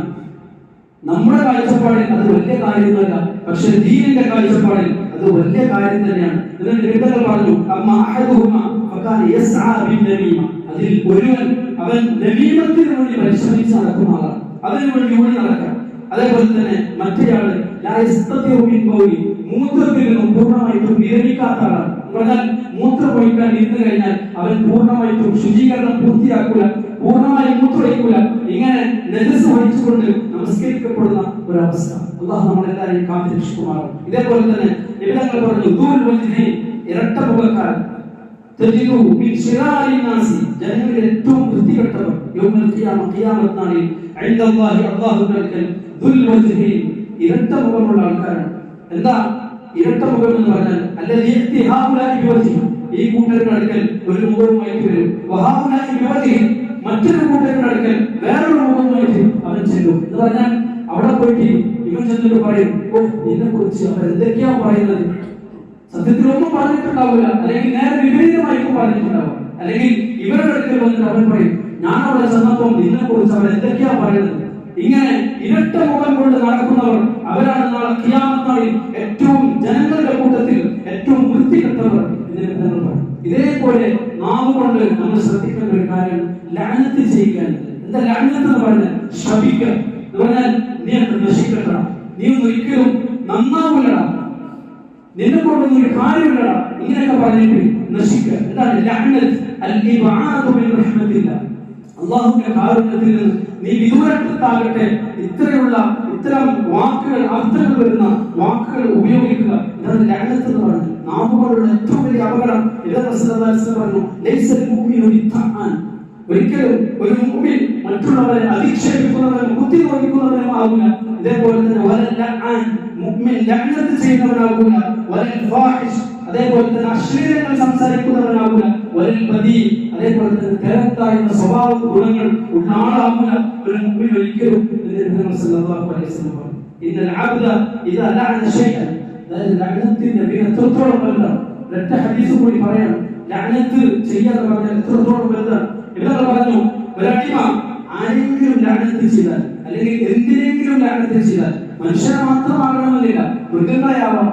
നമ്മുടെ കാഴ്ചപ്പാടിൽ അത് വലിയ കാര്യമൊന്നുമല്ല, പക്ഷെ ദീനിന്റെ കാഴ്ചപ്പാടിൽ അത് വലിയ കാര്യം തന്നെയാണ്. എന്നിട്ട് ഇവങ്ങൾ പറഞ്ഞു അമ്മ അഹദുഹുമാ ഫകാന യസ്ആ ബിന്നമീമ, അതിൽ ഒരുവൻ അവൻ നമീമത്തിന് വേണ്ടി പരിശ്രമിച്ച് നടക്കുന്ന ആളാണ്, അതിനു വേണ്ടി ഓടി നടക്കാം. അതേപോലെ തന്നെ മറ്റേയാള് ലാ യസ്തതിഉ മിൻ ബൗലി, മൂത്രത്തിൽ നിന്നും പൂർണ്ണമായിട്ടും വിരമിക്കാത്ത ആളാണ്. പറഞ്ഞാൽ മൂത്രം ഒഴിക്കാൻ ഇരുന്ന് കഴിഞ്ഞാൽ അവൻ പൂർണ്ണമായിട്ടും ശുചീകരണം പൂർത്തിയാക്കൂല, പൂർണ്ണമായി മൂത്രമൊഴിക്കൂല. ഇങ്ങനെ നജസ് വഹിച്ചുകൊണ്ട് നമസ്കരിക്കപ്പെടുന്ന ഒരവസ്ഥ. അല്ലാഹു നമ്മളെല്ലാവരെയും കാത്തുരക്ഷിക്കുമാറാകട്ടെ. ഇതേപോലെ തന്നെ ഇവങ്ങൾ പറഞ്ഞു ദൂൽ വജ്ഹി, ഇരട്ട മുഖക്കാരൻ, തജിദു മിൻ ശിറാരി നാസി, ജനങ്ങളിൽ ഏറ്റവും വൃത്തികെട്ടവർ യൗമൽ ഖിയാമ, ഖിയാമത്ത് നാളിൽ ഇൻദല്ലാഹി, അല്ലാഹുവിന്റെ അടുക്കൽ ദുൽ വജ്ഹി, ഇരട്ട മുഖമുള്ള ആൾക്കാരാണ്. എന്താ ഇരട്ട മുഖം എന്ന് പറഞ്ഞാൽ അല്ലദീ ഇഹ്തിഹാഉലായി ബിവജ്ഹി, ഈ കൂട്ടരുടെ അടുക്കൽ ഒരു മുഖവുമായി വരും, വഹാഉലായി ബിവജ്ഹി, മറ്റൊരു കൂട്ടരുടെ അടുക്കൽ വേറൊരു മുഖവുമായിട്ട് അവൻ ചെല്ലും. എന്ന് പറഞ്ഞാൽ അവിടെ പോയിട്ട് ഇവൻ ചെന്നിട്ട് പറയും, ഓ നിന്നെ കുറിച്ച് അവർ എന്തൊക്കെയാ പറയുന്നത്, സത്യത്തിൽ ഒന്നും പറഞ്ഞിട്ടുണ്ടാവില്ല, അല്ലെങ്കിൽ നേരെ വിപരീതമായിരിക്കും പറഞ്ഞിട്ടുണ്ടാവും. അല്ലെങ്കിൽ ഇവരുടെ അടുക്കൽ വന്നിട്ട് അവൻ പറയും, ഞാൻ അവിടെ ചെന്നപ്പോൾ നിന്നെ കുറിച്ച് അവർ എന്തൊക്കെയാ പറയുന്നത്. ഇങ്ങനെ ഇരട്ട മുഖം കൊണ്ട് നടക്കുന്നവർ അവരാണ് നാളെ ഖിയാമത്ത് നാളിൽ ഏറ്റവും ജനങ്ങളുടെ കൂട്ടത്തിൽ ഏറ്റവും വൃത്തികെട്ടവർ. ഇതേപോലെ നാവ് കൊണ്ട് നമ്മൾ ശ്രദ്ധിക്കേണ്ട ഒരു കാര്യം ലഅനത്ത് ചെയ്യിക്കാൻ. എന്താ ലഅനത്ത് എന്ന് പറഞ്ഞാൽ? ശപിക്കുക എന്ന് പറഞ്ഞാൽ നീ നശിക്കട്ട, നീ ഒരിക്കലും നന്നാവില്ലടാ, നിന്നെ കൊണ്ടൊന്നും ഒരു കാര്യമില്ലടാ, ഇങ്ങനെയൊക്കെ പറഞ്ഞിട്ട് നശിക്കുക. എന്താണ് ലഅനത്ത്? അൽ ഇബ്ആദു മിൻ റഹ്മത്തില്ലാഹ്, അല്ലാഹുവിന്റെ കാരുണ്യത്തിൽ നിന്ന് നീ വിദൂരത്താകട്ടെ. ഇത്തരം വാക്കുകൾ, അർത്ഥങ്ങൾ വരുന്ന വാക്കുകൾ ഉപയോഗിക്കുക. ഇതാണ് ലഅനത്ത് എന്ന് പറഞ്ഞത്. നാവുകളുടെ ഏറ്റവും വലിയ അപകടം. പറഞ്ഞു ലൈസൽ മുഅ്മിനു ബിത്തഅൻ, ഒരിക്കലും ഒരു മുഅ്മിൻ മറ്റുള്ളവരെ അധിക്ഷേപിക്കുന്നവനും കുത്തി നോക്കുന്നവനും ആകില്ല. ഇതേപോലെ തന്നെ വലൽ ലഅൻ, മുഅ്മിൻ ലഅനത്ത് ചെയ്യുന്നവനാകില്ല. വലൽ ഫാഹിഷ്, അതേപോലെ തന്നെ അശ്ലീലങ്ങൾ സംസാരിക്കുന്നവനാകില്ല. വലൽ ബദീ, അതേപോലെ തന്നെ തെരത്തായ സ്വഭാവ ഗുണങ്ങൾ ഉള്ള ആളാകില്ല ഒരു മുഅ്മിൻ ഒരിക്കലും. നബി സല്ലല്ലാഹു അലൈഹി വസല്ലം പറഞ്ഞു ഇന്നൽ അബ്ദ ഇദാ ലഅന ശൈഅൻ, ലഅനത്തിന്റെ എത്രത്തോളം വലുതാണ്. ഒരൊറ്റ ഹദീസ് കൂടി പറയാണ്, ലഅനത്ത് ചെയ്യാതെ പറഞ്ഞാൽ എത്രത്തോളം വലുതാണ്. ഇവർ പറഞ്ഞു ഒരടിമ ആരെങ്കിലും ലഅനത്ത് ചെയ്താൽ, അല്ലെങ്കിൽ എന്തിനെങ്കിലും ലഅനത്ത് ചെയ്താൽ, മനുഷ്യനെ മാത്രമാകണമെന്നില്ല, മൃഗങ്ങളെയാവാം,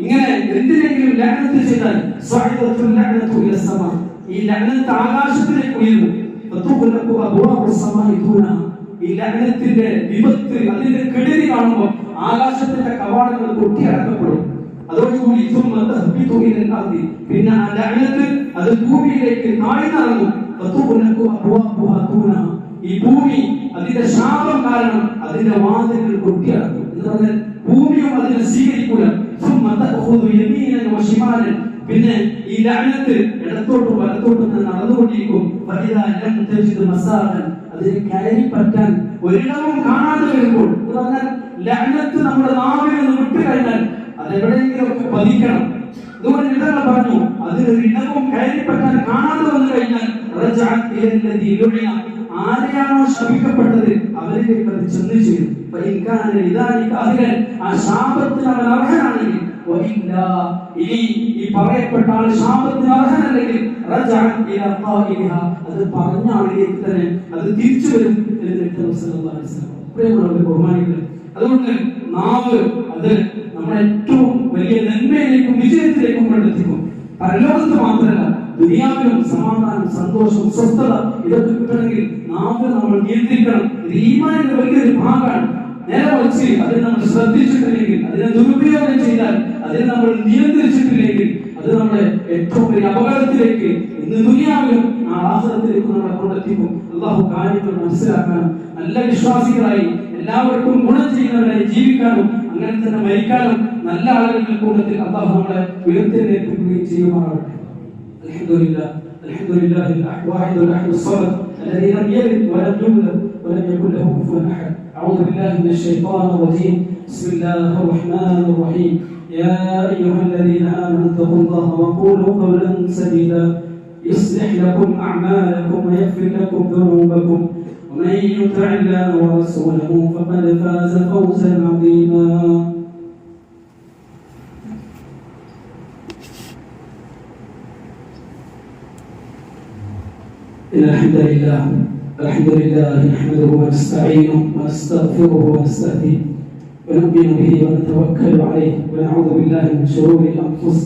ഇങ്ങനെ എന്തിനെങ്കിലും ലഅനത്ത് ചെയ്താൽ സ്വഅദത്തുൽ ലഅനതു ഇല സമാ, ഈ ലഅനത്ത് ആകാശത്തിലേക്ക് ഉയരുന്നു. ഫതുഖലഖു അബ്വാബു സമാഇ ദൂനഹ, ഈ ലഅനത്തിന്റെ വിപത്ത്, അതിന്റെ കെടുതി കാണുമ്പോൾ ആകാശത്തിന്റെ കവാടങ്ങൾ കൊട്ടിയടക്കപ്പെടും. അതോടുകൂടി പിന്നെ ആ ലഅനത്ത് അത് ഭൂമിയിലേക്ക് താഴ്ന്നിറങ്ങും. ഫതുഖലഖു അബ്വാബുഹ ദൂനഹ, ഈ ഭൂമി അതിന്റെ ശാപം കാരണം അതിന്റെ വാതിലുകൾ കൊട്ടിയടക്കും. എന്ന് പറഞ്ഞാൽ ഭൂമിയും അതിനെ സ്വീകരിക്കൂല. പിന്നെ ഈ ലഅനത്ത് ഇടത്തോട്ടും വലത്തോട്ടും നടന്നുകൊണ്ടിരിക്കും. അതിന് കയറി പറ്റാൻ ഒരിടവും കാണാതെ വരുമ്പോൾ, എന്ന് പറഞ്ഞാൽ ലഅനത്ത് നമ്മുടെ നാവിൽ നിന്ന് വിട്ടു കഴിഞ്ഞാൽ അതെവിടെയെങ്കിലും ഒക്കെ പതിക്കണം. അതുകൊണ്ട് ഇവർ പറഞ്ഞു അതിനൊരു ഇടവും കയറി പറ്റാൻ കാണാതെ വന്നു കഴിഞ്ഞാൽ ആരെയാണോ ശപിക്കപ്പെട്ടത് അവരിലേക്ക് അത് ചെന്ന് ചെയ്യും. ആ ശാപത്തിന് അവൻ അർഹനാണെങ്കിൽ, ഇനി ഈ പറയപ്പെട്ട ആൾ ശാപത്തിന് അർഹനല്ലെങ്കിൽ അത് പറഞ്ഞ ആളിലേക്ക് തന്നെ അത് തിരിച്ചു വരും എന്ന് ബഹുമാനികൾ. അതുകൊണ്ട് നാവ് അത് നമ്മുടെ ഏറ്റവും വലിയ നന്മയിലേക്കും വിജയത്തിലേക്കും കൊണ്ടെത്തിക്കും. പരലോകത്ത് മാത്രമല്ല, ദുനിയാവിലും സമാധാനം, സന്തോഷം, സ്വസ്ഥത ഇതൊക്കെ കിട്ടണമെങ്കിൽ നാവ് നമ്മൾ നിയന്ത്രിക്കണം. ഇത് ഈമാനിന്റെ വലിയൊരു ഭാഗമാണ്. നേരെ വെച്ച് അതിന് നമ്മൾ ശ്രദ്ധിച്ചിട്ടില്ലെങ്കിൽ, അതിനെ ദുരുപയോഗം ചെയ്താൽ, അതിനെ നമ്മൾ നിയന്ത്രിച്ചിട്ടില്ലെങ്കിൽ അത് നമ്മളെ ഏറ്റവും വലിയ അപകടത്തിലേക്ക്, ഇന്ന് ദുനിയാവിലും ആഖിറത്തിലേക്കും നമ്മളെ കൊണ്ടെത്തിക്കും. അല്ലാഹു കാര്യങ്ങൾ മനസ്സിലാക്കാനും നല്ല വിശ്വാസികളായി എല്ലാവർക്കും ഗുണം ചെയ്യുന്നവരായി ജീവിക്കാനും അങ്ങനെ തന്നെ മരിക്കാനും നല്ല ആളുകളുടെ കൂട്ടത്തിൽ അല്ലാഹു നമ്മളെ ഉയർത്തെഴുന്നേൽപ്പിക്കുകയും ചെയ്യുമാറാവട്ടെ. അൽഹംദുലില്ലാഹ് അൽഹംദുലില്ലാഹിൽ വാഹിദുൽ അഹദുസ് സമദ് الذي لم يلد ولم يولد ولم يكن له كفوا احد. اعوذ بالله من الشيطان الرجيم. بسم الله الرحمن الرحيم. يا ايها الذين امنوا اتقوا الله وقولوا قولا سديدا يصلح لكم اعمالكم ويغفر لكم ذنوبكم ومن يطع الله ورسوله فقد فاز فوزا عظيما. إن الحمد لله نحمده ونستعينه ونستغفره ونستهديه ونؤمن به ونتوكل عليه ونعوذ بالله من شرور الأنفس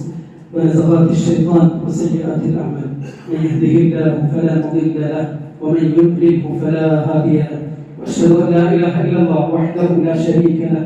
ونزغات الشيطان وسيئات الأعمال. من يهده الله فلا مضل له ومن يضلله فلا هادي له. وأشهد أن لا إله إلا الله وحده لا شريك له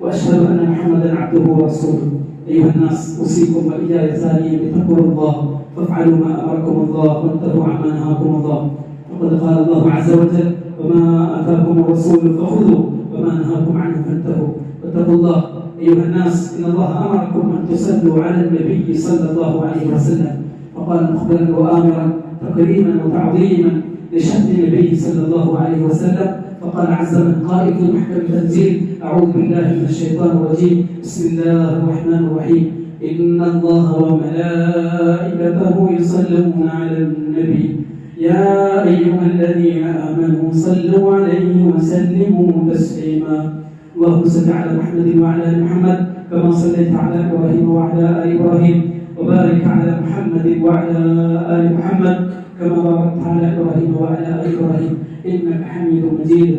وأشهد أن محمدا عبده ورسوله. أيها الناس أوصيكم وإياي ثانيا بتقوى الله فافعلوا ما امركم الله وانتهوا عما نهاكم الله. وقد قال الله عز وجل وما اتاكم الرسول فخذوه وما نهاكم عنه فانتهوا. واتقوا الله ايها الناس ان الله امركم ان تصلوا على النبي صلى الله عليه وسلم وقال مخبرا وامرا تكريما وتعظيما لشأن النبي صلى الله عليه وسلم. فقال عز من قائل في محكم تنزيل اعوذ بالله من الشيطان الرجيم. بسم الله الرحمن الرحيم. إن الله وملائكته يصلون على النبي يا أيها الذين آمنوا صلوا عليه وسلموا تسليما. اللهم صل على محمد وعلى آل محمد كما صليت على إبراهيم وعلى آل إبراهيم وبارك على محمد وعلى آل محمد كما باركت على إبراهيم وعلى آل إبراهيم إنك حميد مجيد.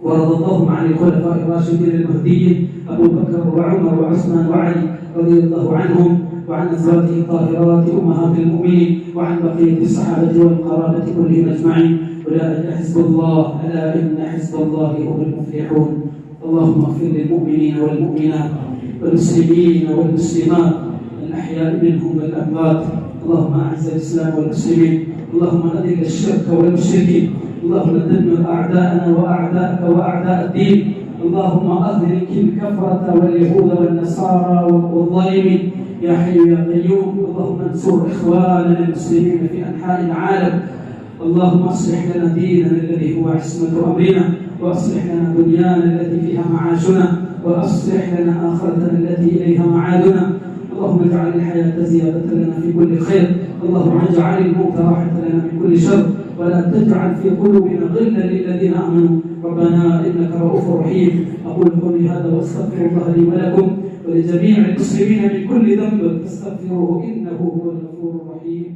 ورضى اللهم عن الخلفاء الراشدين المهديين أبو بكر وعمر وعثمان وعلي رضي الله عنهم وعن أزواجه الطاهرات أمهات المؤمنين وعن بقية الصحابة والقرابة كلهم أجمعين. أولئك حزب الله ألا إن حزب الله هم المفلحون. اللهم اغفر للمؤمنين والمؤمنات والمسلمين والمسلمات الأحياء منهم والأموات. اللهم أعز الإسلام والمسلمين. اللهم أذل الشرك والمشركين. اللهم دمر أعداءنا وأعداءك وأعداء الدين. اللهم أهلك الكفرة واليهود والنصارى والظالمين يا حي يا قيوم. اللهم انصر إخواننا المسلمين في أنحاء العالم. اللهم أصلح لنا ديننا الذي هو عصمة أمرنا وأصلح لنا دنيانا التي فيها معاشنا وأصلح لنا آخرتنا التي إليها معادنا. اللهم اجعل الحياة زيادة لنا في كل خير. اللهم اجعل الموت راحة لنا من كل شر ولا تجعل في قلوبنا غلا للذين آمنوا ربنا إنك رؤوف رحيم. أقول قولي هذا وأستغفر الله لي ولكم ولجميع المسلمين من كل ذنب فاستغفروه إنه هو الغفور الرحيم.